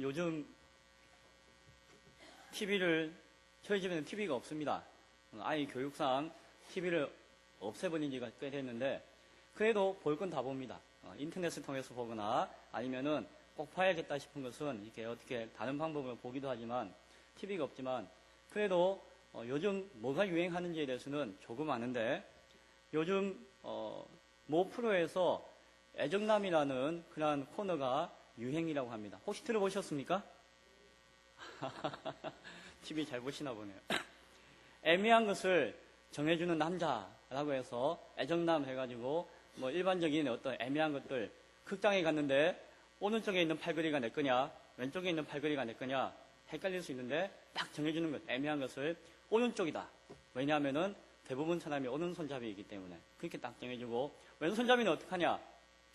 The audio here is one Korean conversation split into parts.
요즘 TV를, 저희 집에는 TV가 없습니다. 아이 교육상 TV를 없애버린 지가 꽤 됐는데, 그래도 볼 건 다 봅니다. 인터넷을 통해서 보거나 아니면은 꼭 봐야겠다 싶은 것은 이렇게 어떻게 다른 방법으로 보기도 하지만, TV가 없지만, 그래도 요즘 뭐가 유행하는지에 대해서는 조금 아는데, 요즘 모 프로에서 애정남이라는 그런 코너가 유행이라고 합니다. 혹시 들어보셨습니까? TV 잘 보시나 보네요. 애매한 것을 정해주는 남자라고 해서 애정남 해가지고 뭐 일반적인 어떤 애매한 것들, 극장에 갔는데 오른쪽에 있는 팔걸이가 내 거냐 왼쪽에 있는 팔걸이가 내 거냐 헷갈릴 수 있는데 딱 정해주는 것, 애매한 것을 오른쪽이다. 왜냐하면은 대부분 사람이 오른손잡이이기 때문에 그렇게 딱 정해주고, 왼손잡이는 어떡하냐,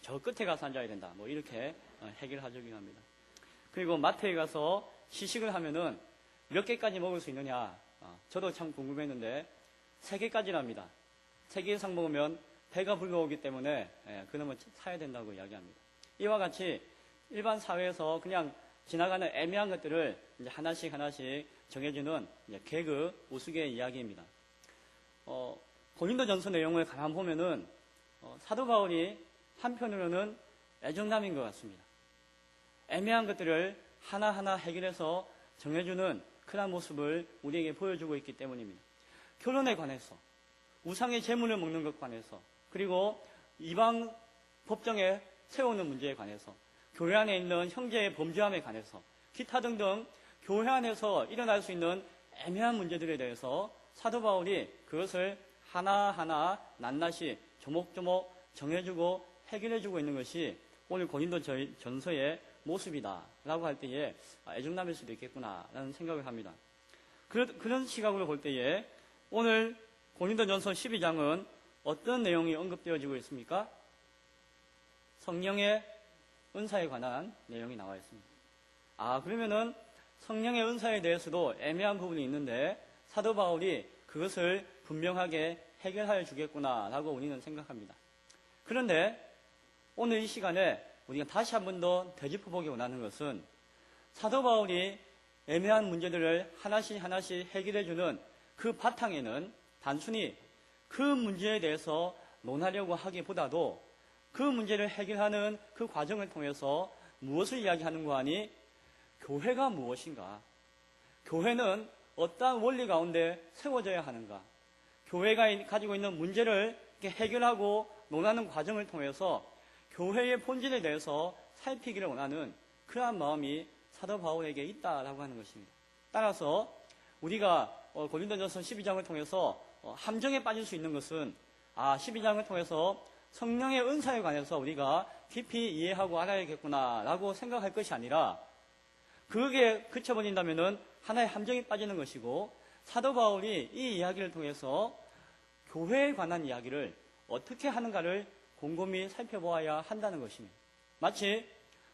저 끝에 가서 앉아야 된다. 뭐 이렇게 해결하자고 합니다. 그리고 마트에 가서 시식을 하면은 몇 개까지 먹을 수 있느냐, 저도 참 궁금했는데 3개까지랍니다. 3개 이상 먹으면 배가 불러오기 때문에 그러면 사야 된다고 이야기합니다. 이와 같이 일반 사회에서 그냥 지나가는 애매한 것들을 이제 하나씩 정해주는 개그, 우스개 이야기입니다. 고린도전서 내용을 가만 보면은 사도 바울이 한편으로는 애정남인 것 같습니다. 애매한 것들을 하나하나 해결해서 정해주는 그런 모습을 우리에게 보여주고 있기 때문입니다. 결혼에 관해서, 우상의 재물을 먹는 것에 관해서, 그리고 이방 법정에 세우는 문제에 관해서, 교회 안에 있는 형제의 범죄함에 관해서, 기타 등등 교회 안에서 일어날 수 있는 애매한 문제들에 대해서 사도 바울이 그것을 하나하나 낱낱이 조목조목 정해주고 해결해주고 있는 것이 오늘 고린도 전서의 모습이다 라고 할 때에 애정남일 수도 있겠구나 라는 생각을 합니다. 그런 시각으로 볼 때에 오늘 고린도 전서 12장은 어떤 내용이 언급되어지고 있습니까? 성령의 은사에 관한 내용이 나와 있습니다. 그러면은 성령의 은사에 대해서도 애매한 부분이 있는데 사도 바울이 그것을 분명하게 해결하여 주겠구나 라고 우리는 생각합니다. 그런데 오늘 이 시간에 우리가 다시 한 번 더 되짚어보기 원하는 것은 사도 바울이 애매한 문제들을 하나씩 해결해주는 그 바탕에는 단순히 그 문제에 대해서 논하려고 하기보다도 그 문제를 해결하는 그 과정을 통해서 무엇을 이야기하는 거 아니? 교회가 무엇인가? 교회는 어떠한 원리 가운데 세워져야 하는가? 교회가 가지고 있는 문제를 해결하고 논하는 과정을 통해서 교회의 본질에 대해서 살피기를 원하는 그러한 마음이 사도 바울에게 있다라고 하는 것입니다. 따라서 우리가 고린도전서 12장을 통해서 함정에 빠질 수 있는 것은 12장을 통해서 성령의 은사에 관해서 우리가 깊이 이해하고 알아야겠구나라고 생각할 것이 아니라 그게 그쳐버린다면은 하나의 함정에 빠지는 것이고, 사도 바울이 이 이야기를 통해서 교회에 관한 이야기를 어떻게 하는가를 곰곰이 살펴보아야 한다는 것입니다. 마치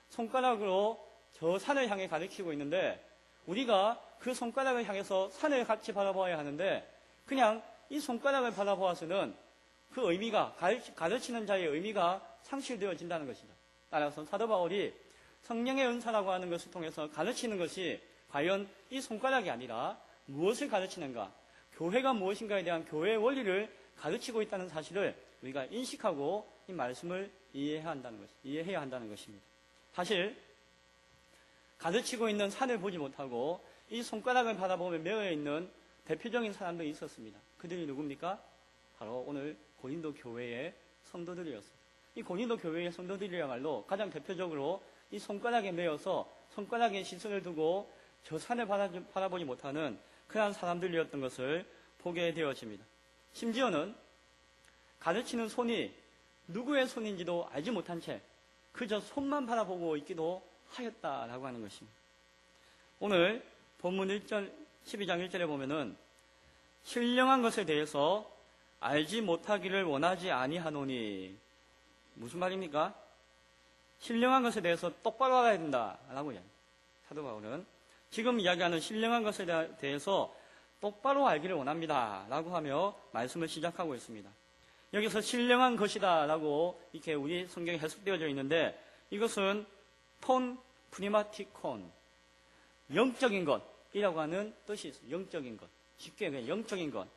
손가락으로 저 산을 향해 가리키고 있는데 우리가 그 손가락을 향해서 산을 같이 바라보아야 하는데 그냥 이 손가락을 바라보아서는 그 의미가, 가르치는 자의 의미가 상실되어진다는 것이다. 따라서 사도 바울이 성령의 은사라고 하는 것을 통해서 가르치는 것이 과연 이 손가락이 아니라 무엇을 가르치는가, 교회가 무엇인가에 대한 교회의 원리를 가르치고 있다는 사실을 우리가 인식하고 이 말씀을 이해해야 한다는 것입니다. 사실 가르치고 있는 산을 보지 못하고 이 손가락을 바라보며 매여 있는 대표적인 사람들이 있었습니다. 그들이 누굽니까? 바로 오늘 고린도 교회의 성도들이었습니다. 이 고린도 교회의 성도들이야말로 가장 대표적으로 이 손가락에 매여서 손가락에 시선을 두고 저 산을 바라보지 못하는 그러한 사람들이었던 것을 보게 되어집니다. 심지어는 가르치는 손이 누구의 손인지도 알지 못한 채 그저 손만 바라보고 있기도 하였다라고 하는 것입니다. 오늘 본문 12장 1절에 보면은 신령한 것에 대해서 알지 못하기를 원하지 아니하노니, 무슨 말입니까? 신령한 것에 대해서 똑바로 알아야 된다라고 이야기합니다. 사도 바울은 지금 이야기하는 신령한 것에 대해서 똑바로 알기를 원합니다 라고 하며 말씀을 시작하고 있습니다. 여기서 신령한 것이다 라고 이렇게 우리 성경에 해석되어져 있는데 이것은 톤 프리마티콘, 영적인 것이라고 하는 뜻이 있어요. 영적인 것. 쉽게 그냥 영적인 것.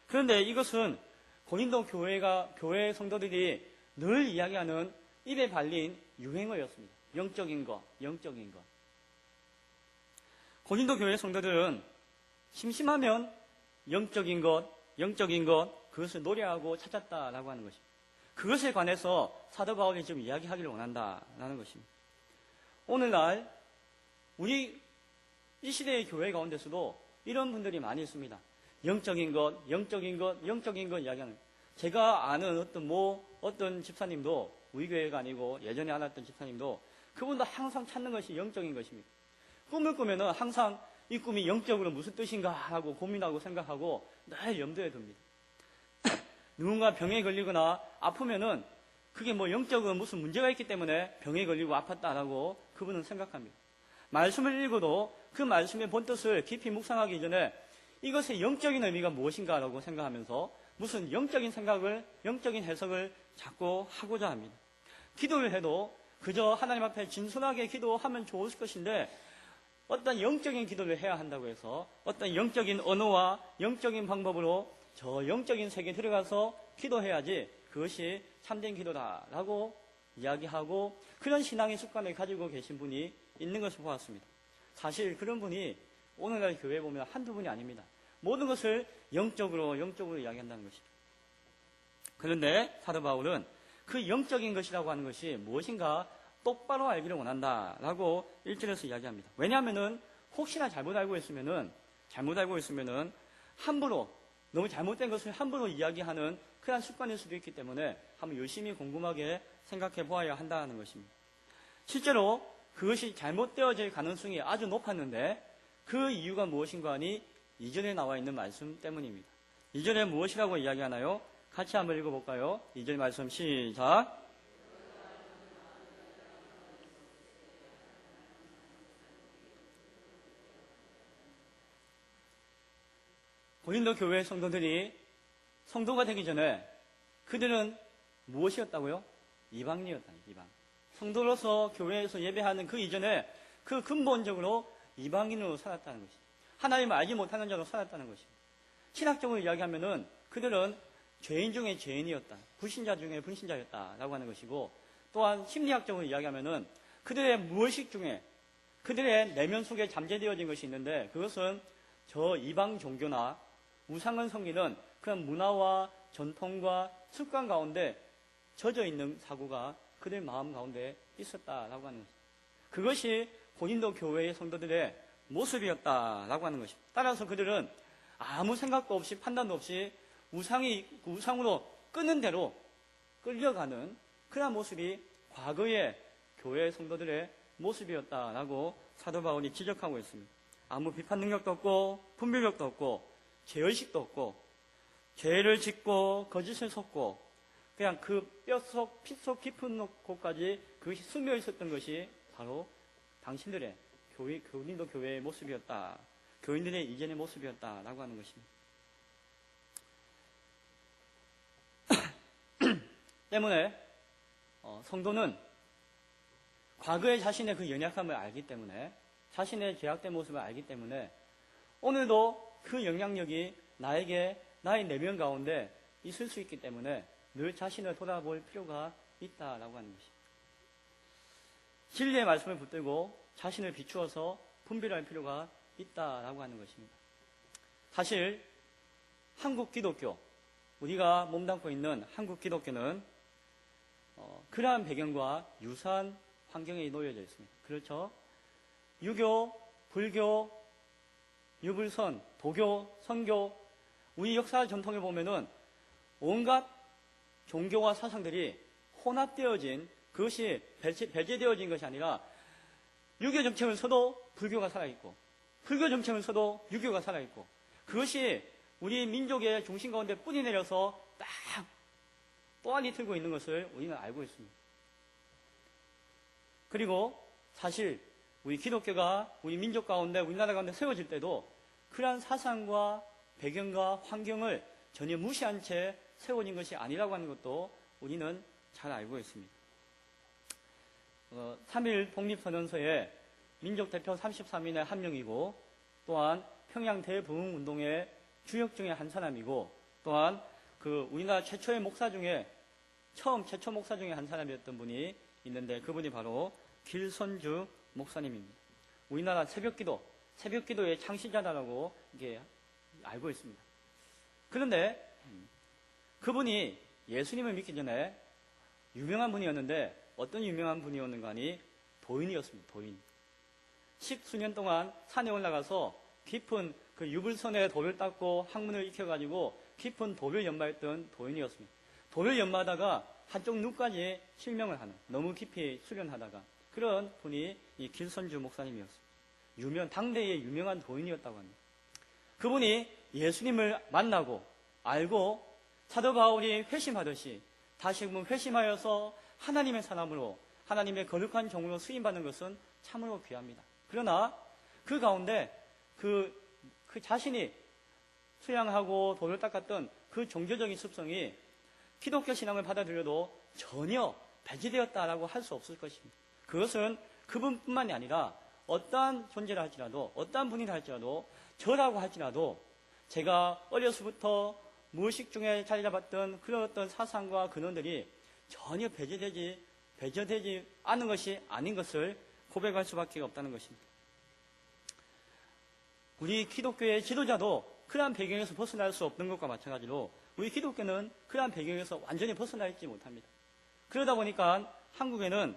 그런데 이것은 고린도 교회 성도들이 늘 이야기하는 입에 발린 유행어였습니다. 영적인 것, 영적인 것. 고린도 교회 성도들은 심심하면 영적인 것, 영적인 것, 그것을 노래하고 찾았다라고 하는 것입니다. 그것에 관해서 사도 바울이 좀 이야기하기를 원한다라는 것입니다. 오늘날 우리 이 시대의 교회 가운데서도 이런 분들이 많이 있습니다. 영적인 것, 영적인 것, 영적인 것 이야기하는. 제가 아는 어떤 집사님도 우리 교회가 아니고 예전에 알았던 집사님도 그분도 항상 찾는 것이 영적인 것입니다. 꿈을 꾸면은 항상 이 꿈이 영적으로 무슨 뜻인가 하고 고민하고 생각하고 늘 염두에 둡니다. 누군가 병에 걸리거나 아프면은 그게 영적으로 무슨 문제가 있기 때문에 병에 걸리고 아팠다라고 그분은 생각합니다. 말씀을 읽어도 그 말씀의 본뜻을 깊이 묵상하기 전에 이것의 영적인 의미가 무엇인가라고 생각하면서 무슨 영적인 생각을, 영적인 해석을 자꾸 하고자 합니다. 기도를 해도 그저 하나님 앞에 진솔하게 기도하면 좋을 것인데 어떤 영적인 기도를 해야 한다고 해서 어떤 영적인 언어와 영적인 방법으로 저 영적인 세계에 들어가서 기도해야지 그것이 참된 기도다라고 이야기하고 그런 신앙의 습관을 가지고 계신 분이 있는 것을 보았습니다. 사실 그런 분이 오늘날 교회에 보면 한두 분이 아닙니다. 모든 것을 영적으로 이야기한다는 것입니다. 그런데 사도 바울은 그 영적인 것이라고 하는 것이 무엇인가 똑바로 알기를 원한다라고 1절에서 이야기합니다. 왜냐하면은 혹시나 잘못 알고 있으면은 함부로 너무 잘못된 것을 함부로 이야기하는 그런 습관일 수도 있기 때문에 한번 열심히 곰곰하게 생각해 보아야 한다는 것입니다. 실제로 그것이 잘못되어질 가능성이 아주 높았는데 그 이유가 무엇인가 하니 2절에 나와 있는 말씀 때문입니다. 2절에 무엇이라고 이야기하나요? 같이 한번 읽어볼까요? 2절 말씀 시작. 고린도 교회 성도들이 성도가 되기 전에 그들은 무엇이었다고요? 이방인이었다. 이방. 성도로서 교회에서 예배하는 그 이전에 그 근본적으로 이방인으로 살았다는 것입니다. 하나님을 알지 못하는 자로 살았다는 것입니다. 신학적으로 이야기하면은 그들은 죄인 중에 죄인이었다. 불신자 중에 불신자였다라고 하는 것이고 또한 심리학적으로 이야기하면은 그들의 무의식 중에 그들의 내면 속에 잠재되어진 것이 있는데 그것은 저 이방 종교나 우상을 섬기는 그런 문화와 전통과 습관 가운데 젖어 있는 사고가 그들 마음 가운데 있었다라고 하는 것입니다. 그것이 고린도 교회의 성도들의 모습이었다라고 하는 것입니다. 따라서 그들은 아무 생각도 없이 판단도 없이 우상으로 끄는 대로 끌려가는 그런 모습이 과거의 교회 성도들의 모습이었다라고 사도 바울이 지적하고 있습니다. 아무 비판 능력도 없고 분별력도 없고 죄의식도 없고 죄를 짓고 거짓을 섞고 그냥 그 뼛속 피속 깊은 곳까지 그것이 스며 있었던 것이 바로 당신들의 고린도 교회의 모습이었다. 교인들의 이전의 모습이었다라고 하는 것입니다. 때문에 성도는 과거의 자신의 그 연약함을 알기 때문에 자신의 죄악된 모습을 알기 때문에 오늘도 그 영향력이 나의 내면 가운데 있을 수 있기 때문에 늘 자신을 돌아볼 필요가 있다라고 하는 것입니다. 진리의 말씀을 붙들고 자신을 비추어서 분별할 필요가 있다라고 하는 것입니다. 사실 한국 기독교, 우리가 몸담고 있는 한국 기독교는 그러한 배경과 유사한 환경에 놓여져 있습니다. 그렇죠? 유교, 불교, 유불선, 도교, 선교, 우리 역사 전통에 보면은 온갖 종교와 사상들이 혼합되어진 그것이 배제되어진 것이 아니라 유교 정책을 써도 불교가 살아있고 불교 정책을 써도 유교가 살아있고 그것이 우리 민족의 중심 가운데 뿌리 내려서 딱 또한이 틀고 있는 것을 우리는 알고 있습니다. 그리고 사실 우리 기독교가 우리 민족 가운데 우리나라 가운데 세워질 때도 그러한 사상과 배경과 환경을 전혀 무시한 채 세워진 것이 아니라고 하는 것도 우리는 잘 알고 있습니다. 3.1 독립선언서에 민족 대표 33인의 한 명이고 또한 평양 대부흥운동의 주역 중에 한 사람이고 또한 그 우리나라 최초의 목사 중에 최초 목사 중에 한 사람이었던 분이 있는데 그분이 바로 길선주 목사님입니다. 우리나라 새벽기도의 창시자라고 이게 알고 있습니다. 그런데 그분이 예수님을 믿기 전에 유명한 분이었는데 어떤 유명한 분이었는가 하니 도인이었습니다. 도인. 10수년 동안 산에 올라가서 깊은 그 유불선에 돌을 닦고 학문을 익혀가지고 깊은 돌을 연마했던 도인이었습니다. 돌을 연마하다가 한쪽 눈까지 실명을 하는, 너무 깊이 수련하다가 그런 분이 이 길선주 목사님이었습니다. 당대의 유명한 도인이었다고 합니다. 그분이 예수님을 만나고 알고 사도 바울이 회심하듯이 다시 한번 회심하여서 하나님의 사람으로 하나님의 거룩한 종으로 쓰임받는 것은 참으로 귀합니다. 그러나 그 가운데 그 자신이 수양하고 돌을 닦았던 그 종교적인 습성이 기독교 신앙을 받아들여도 전혀 배제되었다라고 할 수 없을 것입니다. 그것은 그분뿐만이 아니라 어떠한 존재를 할지라도 어떠한 분이라 할지라도 저라고 할지라도 제가 어려서부터 무의식 중에 자리 잡았던 그런 어떤 사상과 근원들이 전혀 배제되지 않은 것이 아닌 것을 고백할 수밖에 없다는 것입니다. 우리 기독교의 지도자도 그러한 배경에서 벗어날 수 없는 것과 마찬가지로 우리 기독교는 그러한 배경에서 완전히 벗어나 있지 못합니다. 그러다 보니까 한국에는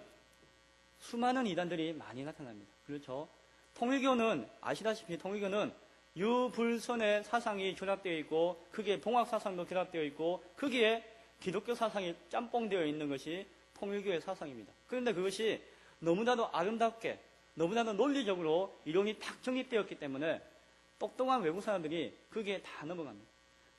수많은 이단들이 많이 나타납니다. 그렇죠? 통일교는 아시다시피 통일교는 유불선의 사상이 결합되어 있고 거기에 봉학 사상도 결합되어 있고 거기에 기독교 사상이 짬뽕되어 있는 것이 통일교의 사상입니다. 그런데 그것이 너무나도 아름답게 너무나도 논리적으로 이론이 딱 정립되었기 때문에 똑똑한 외국 사람들이 거기에 다 넘어갑니다.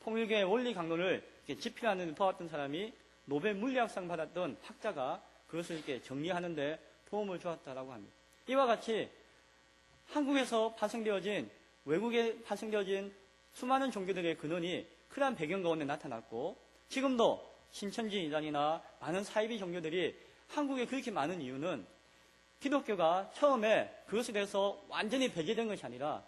통일교의 원리 강론을 집필하는 데 도왔던 사람이 노벨 물리학상 받았던 학자가 그것을 이렇게 정리하는 데 도움을 주었다라고 합니다. 이와 같이 한국에서 파생되어진 외국에 파생되어진 수많은 종교들의 근원이 그러한 배경 가운데 나타났고 지금도 신천지 이단이나 많은 사이비 종교들이 한국에 그렇게 많은 이유는 기독교가 처음에 그것에 대해서 완전히 배제된 것이 아니라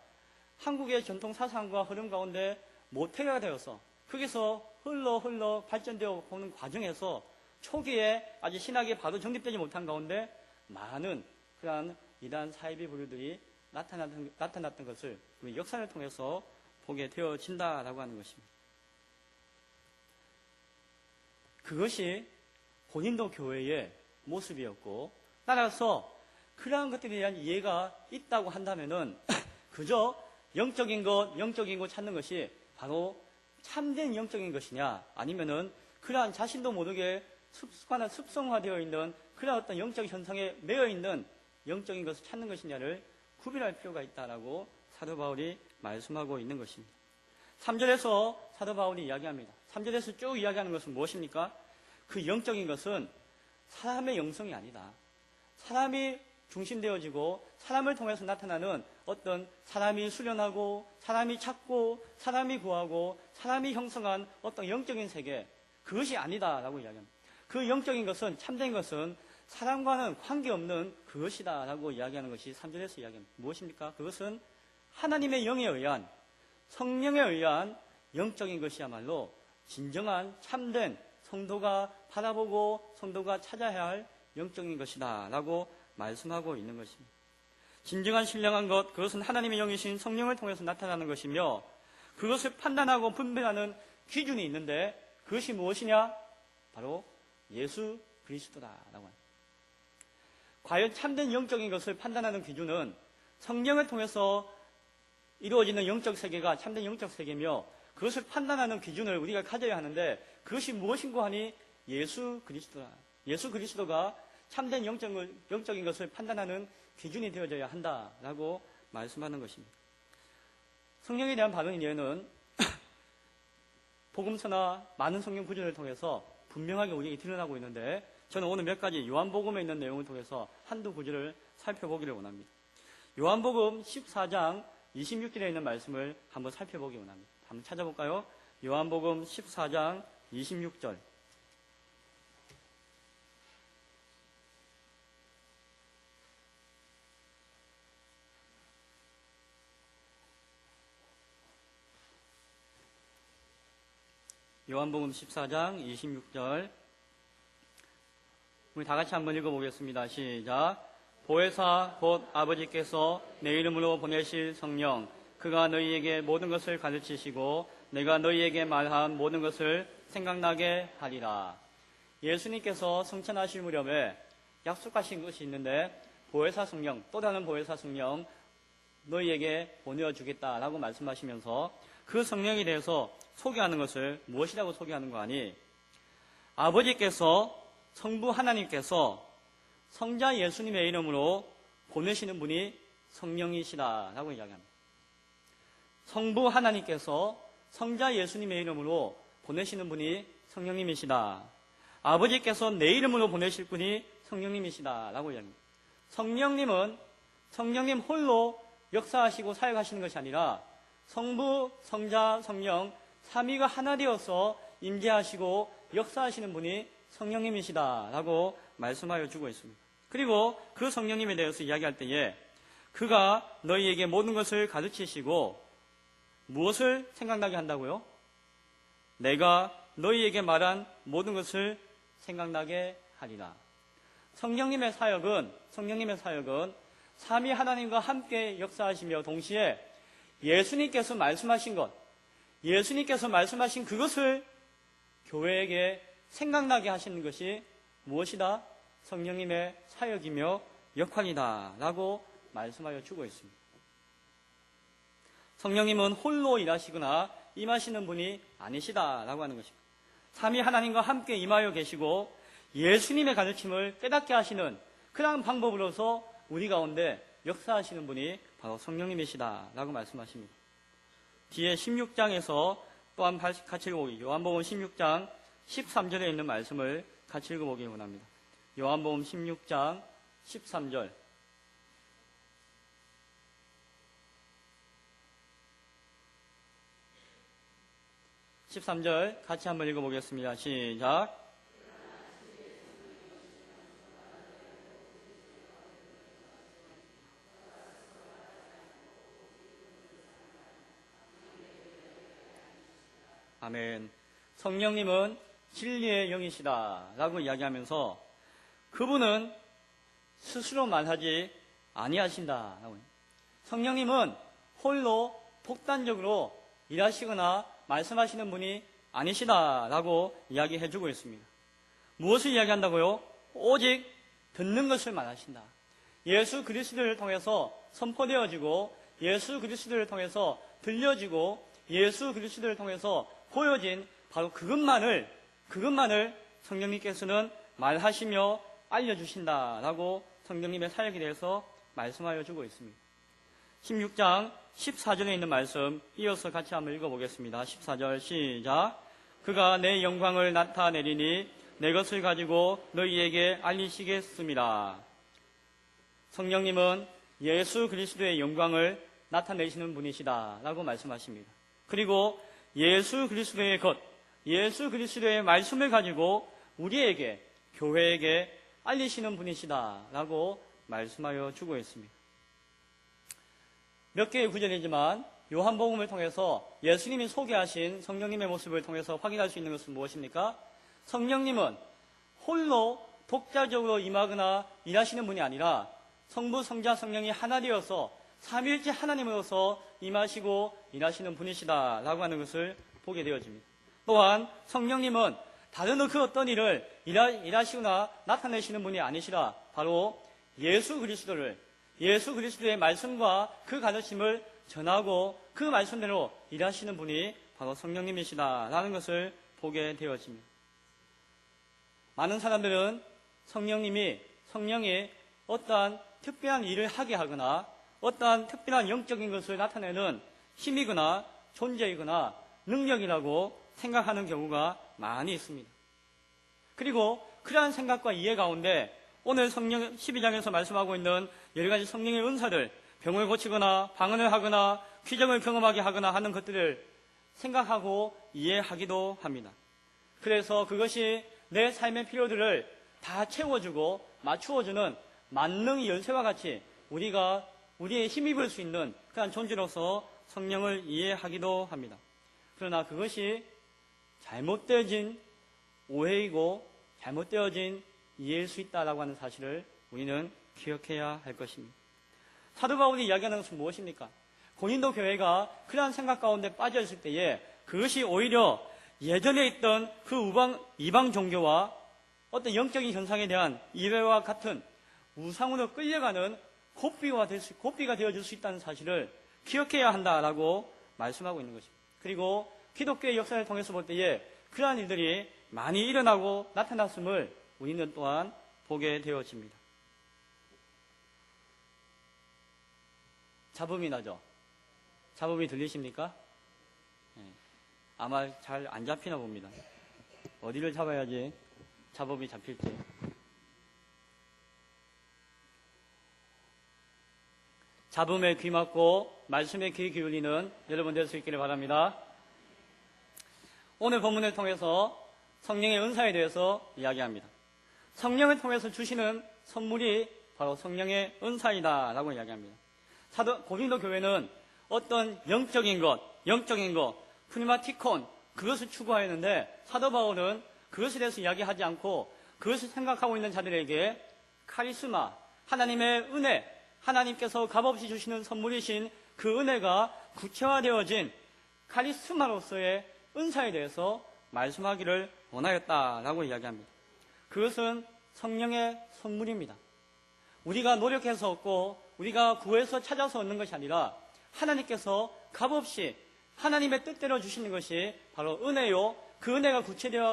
한국의 전통 사상과 흐름 가운데 모태가 되어서 거기서 흘러 발전되어 오는 과정에서 초기에 아직 신학이 바로 정립되지 못한 가운데 많은 그러한 이단 사이비 부류들이 나타났던 것을 우리 역사를 통해서 보게 되어진다라고 하는 것입니다. 그것이 고린도 교회의 모습이었고 따라서 그러한 것들에 대한 이해가 있다고 한다면은 그저 영적인 것 찾는 것이 바로 참된 영적인 것이냐 아니면은 그러한 자신도 모르게 습성화되어 있는 그러한 어떤 영적 현상에 매여 있는 영적인 것을 찾는 것이냐를 구별할 필요가 있다라고 사도 바울이 말씀하고 있는 것입니다. 3절에서 사도 바울이 이야기합니다. 3절에서 쭉 이야기하는 것은 무엇입니까? 그 영적인 것은 사람의 영성이 아니다. 사람이 중심되어지고 사람을 통해서 나타나는 어떤 사람이 수련하고 사람이 찾고 사람이 구하고 사람이 형성한 어떤 영적인 세계 그것이 아니다라고 이야기합니다. 그 영적인 것은 참된 것은 사람과는 관계없는 그것이다라고 이야기하는 것이 3절에서 이야기합니다. 무엇입니까? 그것은 하나님의 영에 의한 성령에 의한 영적인 것이야말로 진정한 참된 성도가 바라보고 성도가 찾아야 할 영적인 것이다 라고 말씀하고 있는 것입니다. 진정한 신령한 것, 그것은 하나님의 영이신 성령을 통해서 나타나는 것이며 그것을 판단하고 분별하는 기준이 있는데 그것이 무엇이냐? 바로 예수 그리스도다라고 합니다. 과연 참된 영적인 것을 판단하는 기준은 성령을 통해서 이루어지는 영적 세계가 참된 영적 세계며 그것을 판단하는 기준을 우리가 가져야 하는데 그것이 무엇인고 하니 예수 그리스도다. 예수 그리스도가 참된 영적인 것을 판단하는 기준이 되어져야 한다라고 말씀하는 것입니다. 성령에 대한 바른 이해는 복음서나 많은 성경 구절을 통해서 분명하게 우리에게 드러나고 있는데 저는 오늘 몇 가지 요한복음에 있는 내용을 통해서 한두 구절을 살펴보기를 원합니다. 요한복음 14장 26절에 있는 말씀을 한번 살펴보기 원합니다. 한번 찾아볼까요? 요한복음 14장 26절. 요한복음 14장 26절. 우리 다 같이 한번 읽어보겠습니다. 시작. 보혜사 곧 아버지께서 내 이름으로 보내실 성령, 그가 너희에게 모든 것을 가르치시고 내가 너희에게 말한 모든 것을 생각나게 하리라. 예수님께서 성천하실 무렵에 약속하신 것이 있는데, 보혜사 성령, 또 다른 보혜사 성령 너희에게 보내어주겠다라고 말씀하시면서 그 성령에 대해서 소개하는 것을 무엇이라고 소개하는 거 아니? 아버지께서, 성부 하나님께서 성자 예수님의 이름으로 보내시는 분이 성령이시다라고 이야기합니다. 성부 하나님께서 성자 예수님의 이름으로 보내시는 분이 성령님이시다. 아버지께서 내 이름으로 보내실 분이 성령님이시다라고 이야기합니다. 성령님 홀로 역사하시고 사역하시는 것이 아니라 성부, 성자, 성령 삼위가 하나 되어서 임재하시고 역사하시는 분이 성령님이시다라고 말씀하여 주고 있습니다. 그리고 그 성령님에 대해서 이야기할 때에 그가 너희에게 모든 것을 가르치시고 무엇을 생각나게 한다고요? 내가 너희에게 말한 모든 것을 생각나게 하리라. 성령님의 사역은 삼위 하나님과 함께 역사하시며 동시에 예수님께서 말씀하신 그것을 교회에게 생각나게 하시는 것이 무엇이다? 성령님의 사역이며 역할이다 라고 말씀하여 주고 있습니다. 성령님은 홀로 일하시거나 임하시는 분이 아니시다라고 하는 것입니다. 삼위 하나님과 함께 임하여 계시고 예수님의 가르침을 깨닫게 하시는 그러한 방법으로서 우리 가운데 역사하시는 분이 바로 성령님이시다라고 말씀하십니다. 뒤에 16장에서 또한 같이 읽어보기, 요한복음 16장 13절에 있는 말씀을 같이 읽어보기 원합니다. 요한복음 16장 13절. 같이 한번 읽어보겠습니다. 시작. 아멘. 성령님은 진리의 영이시다 라고 이야기하면서 그분은 스스로 말하지 아니하신다. 성령님은 홀로 독단적으로 일하시거나 말씀하시는 분이 아니시다라고 이야기해주고 있습니다. 무엇을 이야기한다고요? 오직 듣는 것을 말하신다. 예수 그리스도를 통해서 선포되어지고 예수 그리스도를 통해서 들려지고 예수 그리스도를 통해서 보여진 바로 그것만을 성령님께서는 말하시며 알려주신다라고 성령님의 사역에 대해서 말씀하여 주고 있습니다. 16장 14절에 있는 말씀 이어서 같이 한번 읽어보겠습니다. 14절 시작. 그가 내 영광을 나타내리니 내 것을 가지고 너희에게 알리시겠습니다. 성령님은 예수 그리스도의 영광을 나타내시는 분이시다 라고 말씀하십니다. 그리고 예수 그리스도의 것, 예수 그리스도의 말씀을 가지고 우리에게, 교회에게 알리시는 분이시다 라고 말씀하여 주고 있습니다. 몇 개의 구절이지만 요한복음을 통해서 예수님이 소개하신 성령님의 모습을 통해서 확인할 수 있는 것은 무엇입니까? 성령님은 홀로 독자적으로 임하거나 일하시는 분이 아니라 성부, 성자, 성령이 하나 되어서 삼위일체 하나님으로서 임하시고 일하시는 분이시다 라고 하는 것을 보게 되어집니다. 또한 성령님은 다른 그 어떤 일을 일하시거나 나타내시는 분이 아니시라 바로 예수 그리스도의 말씀과 그 가르침을 전하고 그 말씀대로 일하시는 분이 바로 성령님이시다 라는 것을 보게 되어집니다. 많은 사람들은 성령이 어떠한 특별한 일을 하게 하거나 어떠한 특별한 영적인 것을 나타내는 힘이거나 존재이거나 능력이라고 생각하는 경우가 많이 있습니다. 그리고 그러한 생각과 이해 가운데 오늘 성령 12장에서 말씀하고 있는 여러 가지 성령의 은사들, 병을 고치거나 방언을 하거나 기적을 경험하게 하거나 하는 것들을 생각하고 이해하기도 합니다. 그래서 그것이 내 삶의 필요들을 다 채워주고 맞추어주는 만능 열쇠와 같이 우리가 우리의 힘입을 수 있는 그런 존재로서 성령을 이해하기도 합니다. 그러나 그것이 잘못되어진 오해이고 잘못되어진 이해일 수 있다라고 하는 사실을 우리는 기억해야 할 것입니다. 사도 바울이 이야기하는 것은 무엇입니까? 고린도 교회가 그러한 생각 가운데 빠져 있을 때에 그것이 오히려 예전에 있던 그 이방 종교와 어떤 영적인 현상에 대한 이해와 같은 우상으로 끌려가는 고삐가 되어줄 수 있다는 사실을 기억해야 한다라고 말씀하고 있는 것입니다. 그리고 기독교의 역사를 통해서 볼 때에 그러한 일들이 많이 일어나고 나타났음을 우리는 또한 보게 되어집니다. 잡음이 나죠? 잡음이 들리십니까? 네. 아마 잘 안 잡히나 봅니다. 어디를 잡아야지 잡음이 잡힐지. 잡음에 귀 막고 말씀에 귀 기울이는 여러분 될 수 있기를 바랍니다. 오늘 본문을 통해서 성령의 은사에 대해서 이야기합니다. 성령을 통해서 주시는 선물이 바로 성령의 은사이다 라고 이야기합니다. 고린도 교회는 어떤 영적인 것, 프니마티콘, 그것을 추구하였는데 사도 바울은 그것에 대해서 이야기하지 않고 그것을 생각하고 있는 자들에게 카리스마, 하나님의 은혜, 하나님께서 값없이 주시는 선물이신 그 은혜가 구체화되어진 카리스마로서의 은사에 대해서 말씀하기를 원하였다라고 이야기합니다. 그것은 성령의 선물입니다. 우리가 노력해서 얻고 우리가 구해서 찾아서 얻는 것이 아니라 하나님께서 값없이 하나님의 뜻대로 주시는 것이 바로 은혜요, 그 은혜가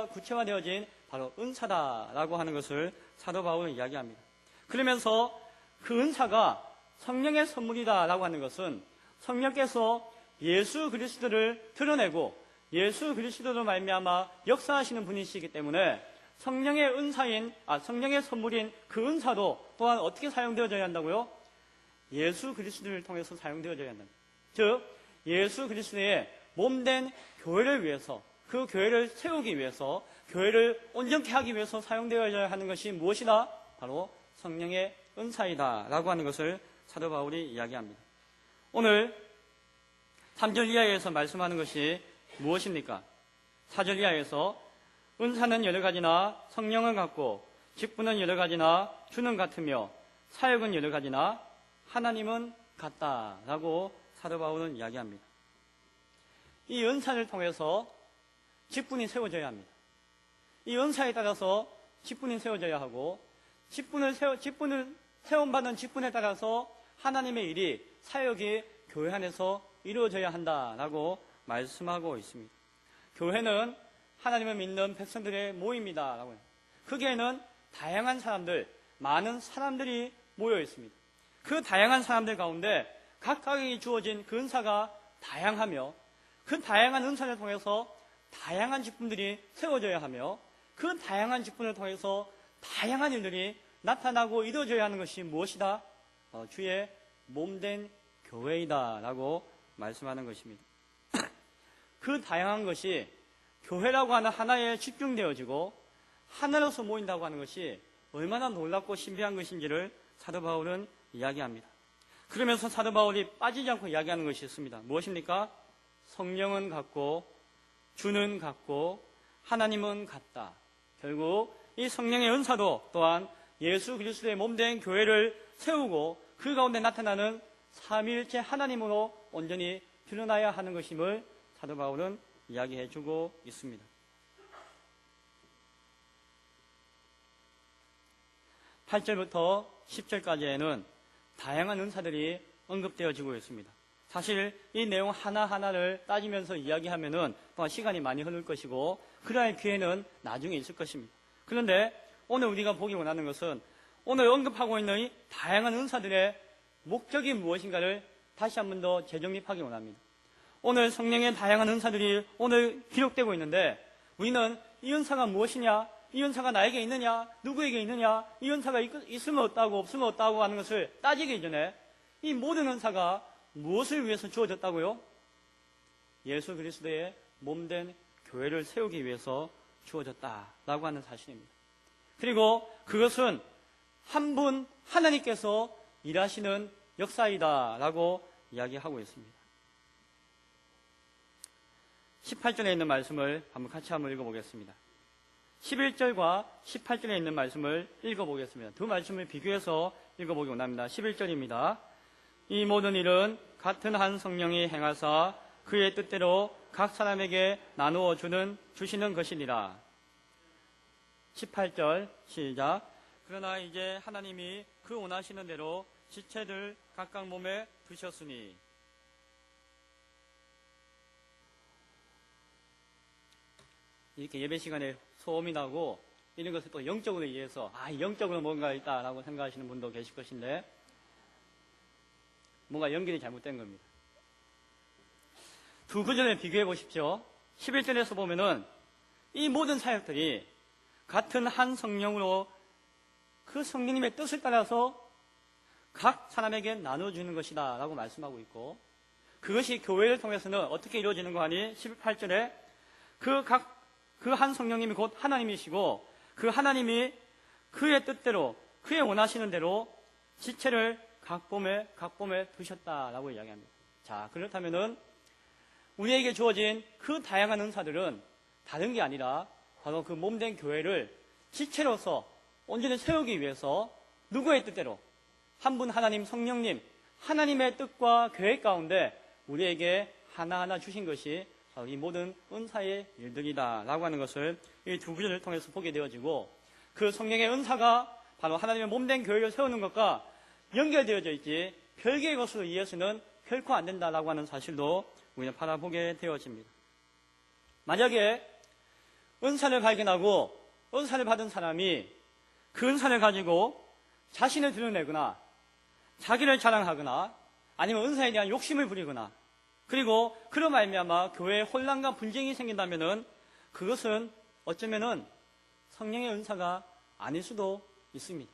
구체화되어진 바로 은사다라고 하는 것을 사도 바울은 이야기합니다. 그러면서 그 은사가 성령의 선물이다라고 하는 것은 성령께서 예수 그리스도를 드러내고 예수 그리스도로 말미암아 역사하시는 분이시기 때문에 성령의 선물인 그 은사도 또한 어떻게 사용되어져야 한다고요? 예수 그리스도를 통해서 사용되어져야 한다. 즉 예수 그리스도의 몸된 교회를 위해서, 그 교회를 세우기 위해서, 교회를 온전케 하기 위해서 사용되어야 하는 것이 무엇이다? 바로 성령의 은사이다 라고 하는 것을 사도 바울이 이야기합니다. 오늘 3절 이하에서 말씀하는 것이 무엇입니까? 4절 이하에서 은사는 여러 가지나 성령은 같고 직분은 여러 가지나 주는 같으며 사역은 여러 가지나 하나님은 같다라고 사도 바울은 이야기합니다. 이 은사를 통해서 직분이 세워져야 합니다. 이 은사에 따라서 직분이 세워져야 하고 직분을 세움받은 직분에 따라서 하나님의 일이, 사역이 교회 안에서 이루어져야 한다라고 말씀하고 있습니다. 교회는 하나님을 믿는 백성들의 모임이다라고요. 거기에는 다양한 사람들, 많은 사람들이 모여 있습니다. 그 다양한 사람들 가운데 각각에게 주어진 그 은사가 다양하며 그 다양한 은사를 통해서 다양한 직분들이 세워져야 하며 그 다양한 직분을 통해서 다양한 일들이 나타나고 이루어져야 하는 것이 무엇이다? 주의 몸된 교회이다 라고 말씀하는 것입니다. 그 다양한 것이 교회라고 하는 하나에 집중되어지고 하나로서 모인다고 하는 것이 얼마나 놀랍고 신비한 것인지를 사도 바울은 이야기합니다. 그러면서 사도 바울이 빠지지 않고 이야기하는 것이 있습니다. 무엇입니까? 성령은 같고 주는 같고 하나님은 같다. 결국 이 성령의 은사도 또한 예수 그리스도의 몸된 교회를 세우고 그 가운데 나타나는 삼위일체 하나님으로 온전히 드러나야 하는 것임을 사도 바울은 이야기해 주고 있습니다. 8절부터 10절까지에는 다양한 은사들이 언급되어지고 있습니다. 사실 이 내용 하나하나를 따지면서 이야기하면은 시간이 많이 흐를 것이고 그러할 기회는 나중에 있을 것입니다. 그런데 오늘 우리가 보기 원하는 것은 오늘 언급하고 있는 이 다양한 은사들의 목적이 무엇인가를 다시 한 번 더 재정립하기 원합니다. 오늘 성령의 다양한 은사들이 오늘 기록되고 있는데 우리는 이 은사가 무엇이냐, 이 은사가 나에게 있느냐, 누구에게 있느냐, 이 은사가 있으면 어떠하고 없으면 어떠하고 하는 것을 따지기 전에 이 모든 은사가 무엇을 위해서 주어졌다고요? 예수 그리스도의 몸된 교회를 세우기 위해서 주어졌다라고 하는 사실입니다. 그리고 그것은 한 분 하나님께서 일하시는 역사이다라고 이야기하고 있습니다. 18절에 있는 말씀을 같이 한번 읽어보겠습니다. 11절과 18절에 있는 말씀을 읽어보겠습니다. 두 말씀을 비교해서 읽어보기 원합니다. 11절입니다. 이 모든 일은 같은 한 성령이 행하사 그의 뜻대로 각 사람에게 나누어 주시는 것이니라. 18절 시작. 그러나 이제 하나님이 그 원하시는 대로 지체를 각각 몸에 두셨으니. 이렇게 예배 시간에 소음이 나고 이런 것을 또 영적으로 이해해서 영적으로 뭔가 있다라고 생각하시는 분도 계실 것인데 뭔가 연결이 잘못된 겁니다. 두 구절을 비교해 보십시오. 11절에서 보면은 이 모든 사역들이 같은 한 성령으로 그 성령님의 뜻을 따라서 각 사람에게 나눠주는 것이다 라고 말씀하고 있고, 그것이 교회를 통해서는 어떻게 이루어지는 거 하니 18절에 그 한 성령님이 곧 하나님이시고 그 하나님이 그의 뜻대로 그의 원하시는 대로 지체를 각 몸에 두셨다라고 이야기합니다. 자, 그렇다면은 우리에게 주어진 그 다양한 은사들은 다른 게 아니라 바로 그 몸된 교회를 지체로서 온전히 세우기 위해서 누구의 뜻대로 한 분 하나님 성령님 하나님의 뜻과 계획 가운데 우리에게 하나하나 주신 것이 바로 이 모든 은사의 일들이다 라고 하는 것을 이 두 구절을 통해서 보게 되어지고, 그 성령의 은사가 바로 하나님의 몸된 교회를 세우는 것과 연결되어져 있지 별개의 것으로 이해해서는 결코 안 된다라고 하는 사실도 우리는 바라보게 되어집니다. 만약에 은사를 발견하고 은사를 받은 사람이 그 은사를 가지고 자신을 드러내거나 자기를 자랑하거나 아니면 은사에 대한 욕심을 부리거나 그리고 그로 말미암아 교회에 혼란과 분쟁이 생긴다면은 그것은 어쩌면은 성령의 은사가 아닐 수도 있습니다.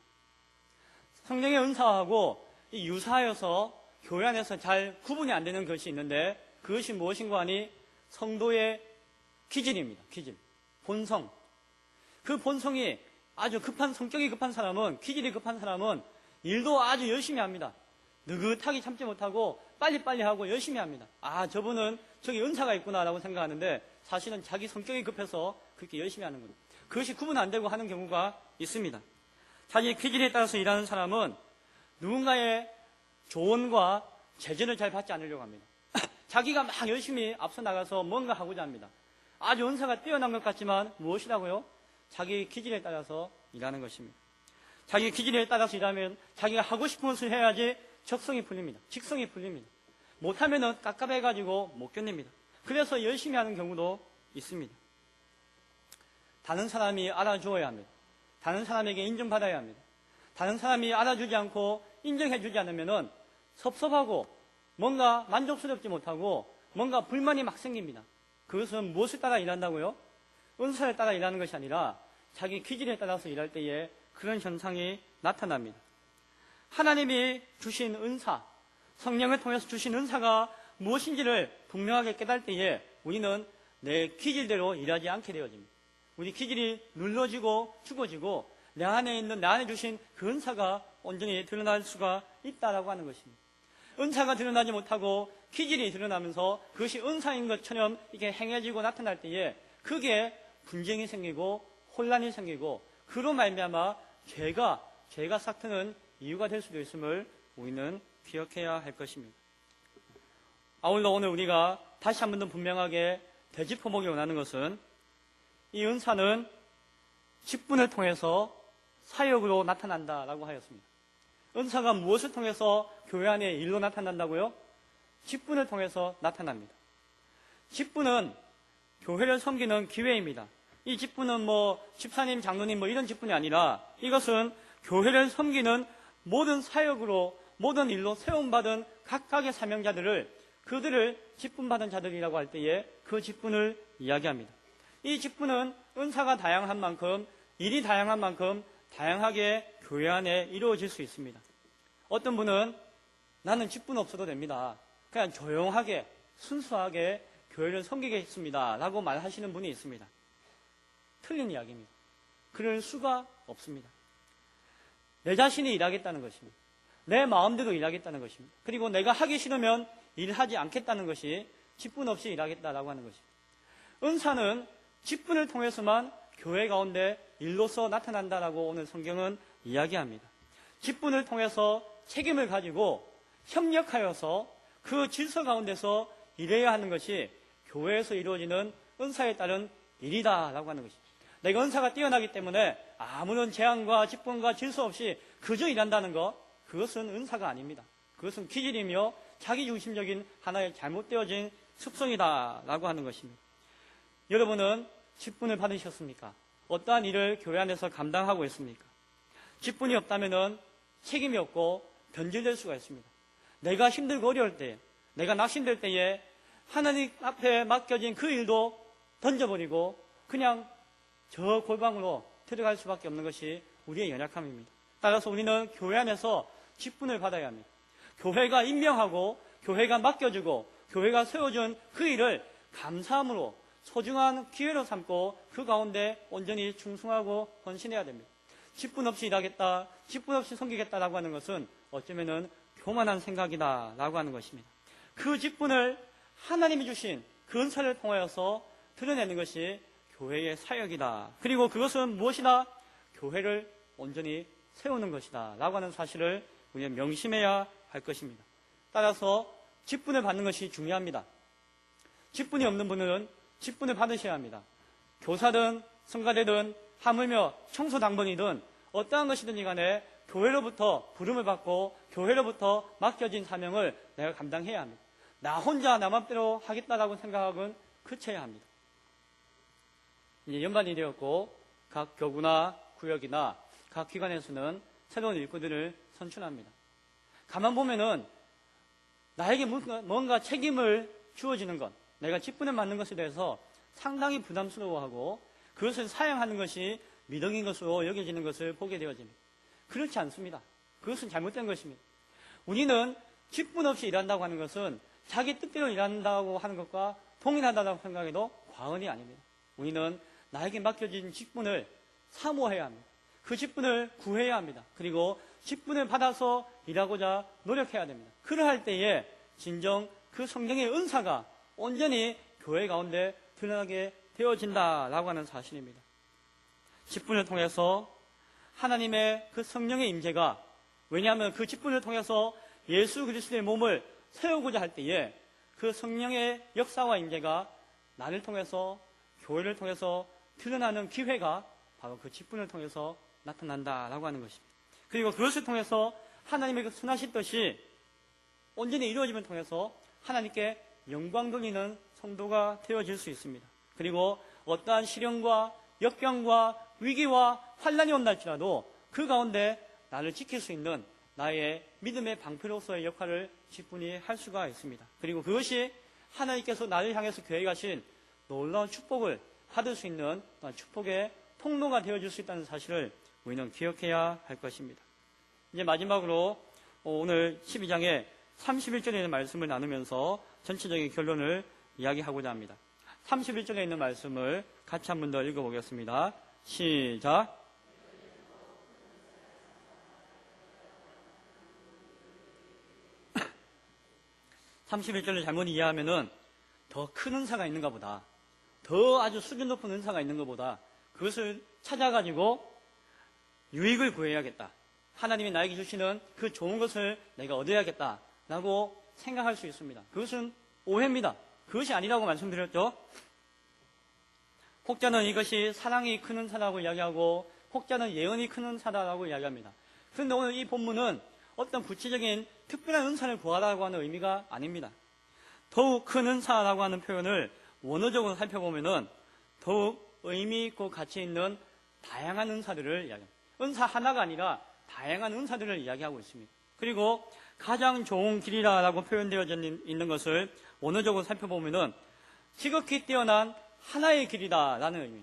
성령의 은사하고 이 유사하여서 교회 안에서 잘 구분이 안 되는 것이 있는데 그것이 무엇인가 하니 성도의 기질입니다. 기질, 본성. 그 본성이 아주 성격이 급한 사람은, 기질이 급한 사람은 일도 아주 열심히 합니다. 느긋하게 참지 못하고 빨리빨리 하고 열심히 합니다. 저분은 저기 은사가 있구나라고 생각하는데 사실은 자기 성격이 급해서 그렇게 열심히 하는 거예요. 그것이 구분 안 되고 하는 경우가 있습니다. 자기 기질에 따라서 일하는 사람은 누군가의 조언과 제재를 잘 받지 않으려고 합니다. 자기가 막 열심히 앞서 나가서 뭔가 하고자 합니다. 아주 은사가 뛰어난 것 같지만 무엇이라고요? 자기 기질에 따라서 일하는 것입니다. 자기 기질에 따라서 일하면 자기가 하고 싶은 것을 해야지 적성이 풀립니다. 직성이 풀립니다. 못하면은 깝깝해가지고 못 견딥니다. 그래서 열심히 하는 경우도 있습니다. 다른 사람이 알아주어야 합니다. 다른 사람에게 인정받아야 합니다. 다른 사람이 알아주지 않고 인정해주지 않으면은 섭섭하고 뭔가 만족스럽지 못하고 뭔가 불만이 막 생깁니다. 그것은 무엇을 따라 일한다고요? 은사를 따라 일하는 것이 아니라 자기 기질에 따라서 일할 때에 그런 현상이 나타납니다. 하나님이 주신 은사, 성령을 통해서 주신 은사가 무엇인지를 분명하게 깨달을 때에 우리는 내 기질대로 일하지 않게 되어집니다. 우리 기질이 눌러지고 죽어지고 내 안에 주신 그 은사가 온전히 드러날 수가 있다라고 하는 것입니다. 은사가 드러나지 못하고 기질이 드러나면서 그것이 은사인 것처럼 이게 행해지고 나타날 때에 그게 분쟁이 생기고 혼란이 생기고 그로 말미암아 죄가 싹트는 이유가 될 수도 있음을 우리는 기억해야 할 것입니다. 아울러 오늘 우리가 다시 한 번 더 분명하게 되짚어보기 원하는 것은 이 은사는 직분을 통해서 사역으로 나타난다라고 하였습니다. 은사가 무엇을 통해서 교회 안에 일로 나타난다고요? 직분을 통해서 나타납니다. 직분은 교회를 섬기는 기회입니다. 이 직분은 집사님, 장로님 이런 직분이 아니라 이것은 교회를 섬기는 모든 사역으로 모든 일로 세움받은 각각의 사명자들을 그들을 직분받은 자들이라고 할 때에 그 직분을 이야기합니다. 이 직분은 은사가 다양한 만큼 일이 다양한 만큼 다양하게 교회 안에 이루어질 수 있습니다. 어떤 분은 나는 직분 없어도 됩니다. 그냥 조용하게 순수하게 교회를 섬기겠습니다 라고 말하시는 분이 있습니다. 틀린 이야기입니다. 그럴 수가 없습니다. 내 자신이 일하겠다는 것입니다. 내 마음대로 일하겠다는 것입니다. 그리고 내가 하기 싫으면 일하지 않겠다는 것이 직분 없이 일하겠다라고 하는 것입니다. 은사는 직분을 통해서만 교회 가운데 일로서 나타난다라고 오늘 성경은 이야기합니다. 직분을 통해서 책임을 가지고 협력하여서 그 질서 가운데서 일해야 하는 것이 교회에서 이루어지는 은사에 따른 일이다라고 하는 것입니다. 내가 은사가 뛰어나기 때문에 아무런 제한과 직분과 질서 없이 그저 일한다는 것, 그것은 은사가 아닙니다. 그것은 기질이며 자기중심적인 하나의 잘못되어진 습성이다라고 하는 것입니다. 여러분은 직분을 받으셨습니까? 어떠한 일을 교회 안에서 감당하고 있습니까? 직분이 없다면 책임이 없고 변질될 수가 있습니다. 내가 힘들고 어려울 때, 내가 낙심될 때에 하나님 앞에 맡겨진 그 일도 던져버리고 그냥 저 골방으로 들어갈 수밖에 없는 것이 우리의 연약함입니다. 따라서 우리는 교회 안에서 직분을 받아야 합니다. 교회가 임명하고 교회가 맡겨주고 교회가 세워준 그 일을 감사함으로 소중한 기회로 삼고 그 가운데 온전히 충성하고 헌신해야 됩니다. 직분 없이 일하겠다, 직분 없이 섬기겠다라고 하는 것은 어쩌면은 교만한 생각이다라고 하는 것입니다. 그 직분을 하나님이 주신 그 은사를 통하여서 드러내는 것이 교회의 사역이다. 그리고 그것은 무엇이다? 교회를 온전히 세우는 것이다 라고 하는 사실을 우리는 명심해야 할 것입니다. 따라서 직분을 받는 것이 중요합니다. 직분이 없는 분은 직분을 받으셔야 합니다. 교사든 성가대든 하물며 청소당번이든 어떠한 것이든지 간에 교회로부터 부름을 받고 교회로부터 맡겨진 사명을 내가 감당해야 합니다. 나 혼자 나 맘대로 하겠다라고 생각하고는 그쳐야 합니다. 이제 연반이 되었고 각 교구나 구역이나 각 기관에서는 새로운 일꾼들을 선출합니다. 가만 보면은 나에게 뭔가 책임을 주어지는 것, 내가 직분을 맡는 것에 대해서 상당히 부담스러워하고 그것을 사양하는 것이 미덕인 것으로 여겨지는 것을 보게 되어집니다. 그렇지 않습니다. 그것은 잘못된 것입니다. 우리는 직분 없이 일한다고 하는 것은 자기 뜻대로 일한다고 하는 것과 동일하다고 생각해도 과언이 아닙니다. 우리는 나에게 맡겨진 직분을 사모해야 합니다. 그 직분을 구해야 합니다. 그리고 직분을 받아서 일하고자 노력해야 됩니다. 그러할 때에 진정 그 성령의 은사가 온전히 교회 가운데 드러나게 되어진다라고 하는 사실입니다. 직분을 통해서 하나님의 그 성령의 임재가, 왜냐하면 그 직분을 통해서 예수 그리스도의 몸을 세우고자 할 때에 그 성령의 역사와 임재가 나를 통해서, 교회를 통해서 드러나는 기회가 바로 그 직분을 통해서 나타난다라고 하는 것입니다. 그리고 그것을 통해서 하나님의 그 선하신 뜻이 온전히 이루어짐을 통해서 하나님께 영광 돌리는 성도가 되어질 수 있습니다. 그리고 어떠한 시련과 역경과 위기와 환난이 온달지라도 그 가운데 나를 지킬 수 있는 나의 믿음의 방패로서의 역할을 직분이 할 수가 있습니다. 그리고 그것이 하나님께서 나를 향해서 계획하신 놀라운 축복을 받을 수 있는 축복의 통로가 되어줄 수 있다는 사실을 우리는 기억해야 할 것입니다. 이제 마지막으로 오늘 12장의 31절에 있는 말씀을 나누면서 전체적인 결론을 이야기하고자 합니다. 31절에 있는 말씀을 같이 한 번 더 읽어보겠습니다. 시작. 31절을 잘못 이해하면은 더 큰 은사가 있는가 보다, 더 아주 수준 높은 은사가 있는 것보다 그것을 찾아가지고 유익을 구해야겠다, 하나님이 나에게 주시는 그 좋은 것을 내가 얻어야겠다라고 생각할 수 있습니다. 그것은 오해입니다. 그것이 아니라고 말씀드렸죠. 혹자는 이것이 사랑이 큰 은사라고 이야기하고 혹자는 예언이 큰 은사라고 이야기합니다. 그런데 오늘 이 본문은 어떤 구체적인 특별한 은사를 구하라고 하는 의미가 아닙니다. 더욱 큰 은사라고 하는 표현을 원어적으로 살펴보면은 더욱 의미 있고 가치 있는 다양한 은사들을 이야기합니다. 은사 하나가 아니라 다양한 은사들을 이야기하고 있습니다. 그리고 가장 좋은 길이라고 표현되어 있는 것을 원어적으로 살펴보면은 지극히 뛰어난 하나의 길이다라는 의미.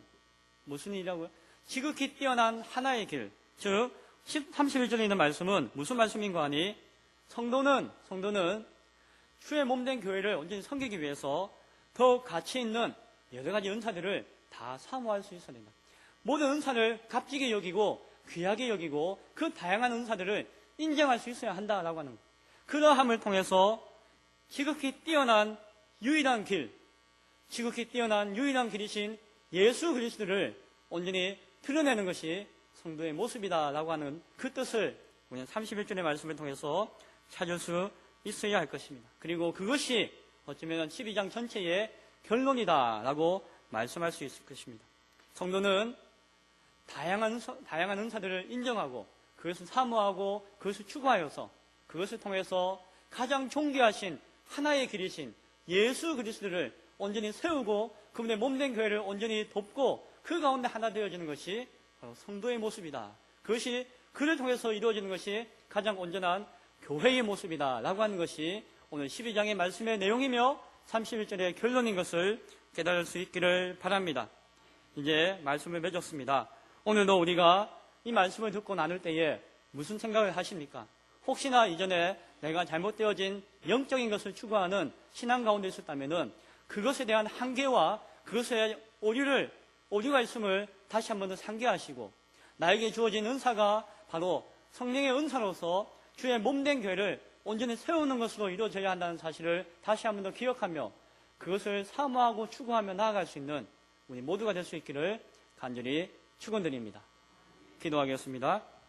무슨 일이라고요? 지극히 뛰어난 하나의 길. 즉 31절에 있는 말씀은 무슨 말씀인가 하니 성도는 주의 몸된 교회를 온전히 섬기기 위해서 더욱 가치 있는 여러 가지 은사들을 다 사모할 수 있어야 된다. 모든 은사를 값지게 여기고 귀하게 여기고 그 다양한 은사들을 인정할 수 있어야 한다라고 하는 것. 그러함을 통해서 지극히 뛰어난 유일한 길, 지극히 뛰어난 유일한 길이신 예수 그리스도를 온전히 드러내는 것이 성도의 모습이다라고 하는 그 뜻을 우리는 31절의 말씀을 통해서 찾을 수 있어야 할 것입니다. 그리고 그것이 어쩌면 12장 전체의 결론이다라고 말씀할 수 있을 것입니다. 성도는 다양한 은사들을 인정하고 그것을 사모하고 그것을 추구하여서 그것을 통해서 가장 존귀하신 하나의 길이신 예수 그리스도를 온전히 세우고 그분의 몸된 교회를 온전히 돕고 그 가운데 하나 되어지는 것이 바로 성도의 모습이다. 그것이 그를 통해서 이루어지는 것이 가장 온전한 교회의 모습이다 라고 하는 것이 오늘 12장의 말씀의 내용이며 31절의 결론인 것을 깨달을 수 있기를 바랍니다. 이제 말씀을 맺었습니다. 오늘도 우리가 이 말씀을 듣고 나눌 때에 무슨 생각을 하십니까? 혹시나 이전에 내가 잘못되어진 영적인 것을 추구하는 신앙 가운데 있었다면 그것에 대한 한계와 그것에 오류가 있음을 다시 한 번 더 상기하시고 나에게 주어진 은사가 바로 성령의 은사로서 주의 몸된 교회를 온전히 세우는 것으로 이루어져야 한다는 사실을 다시 한 번 더 기억하며 그것을 사모하고 추구하며 나아갈 수 있는 우리 모두가 될 수 있기를 간절히 축원드립니다. 기도하겠습니다.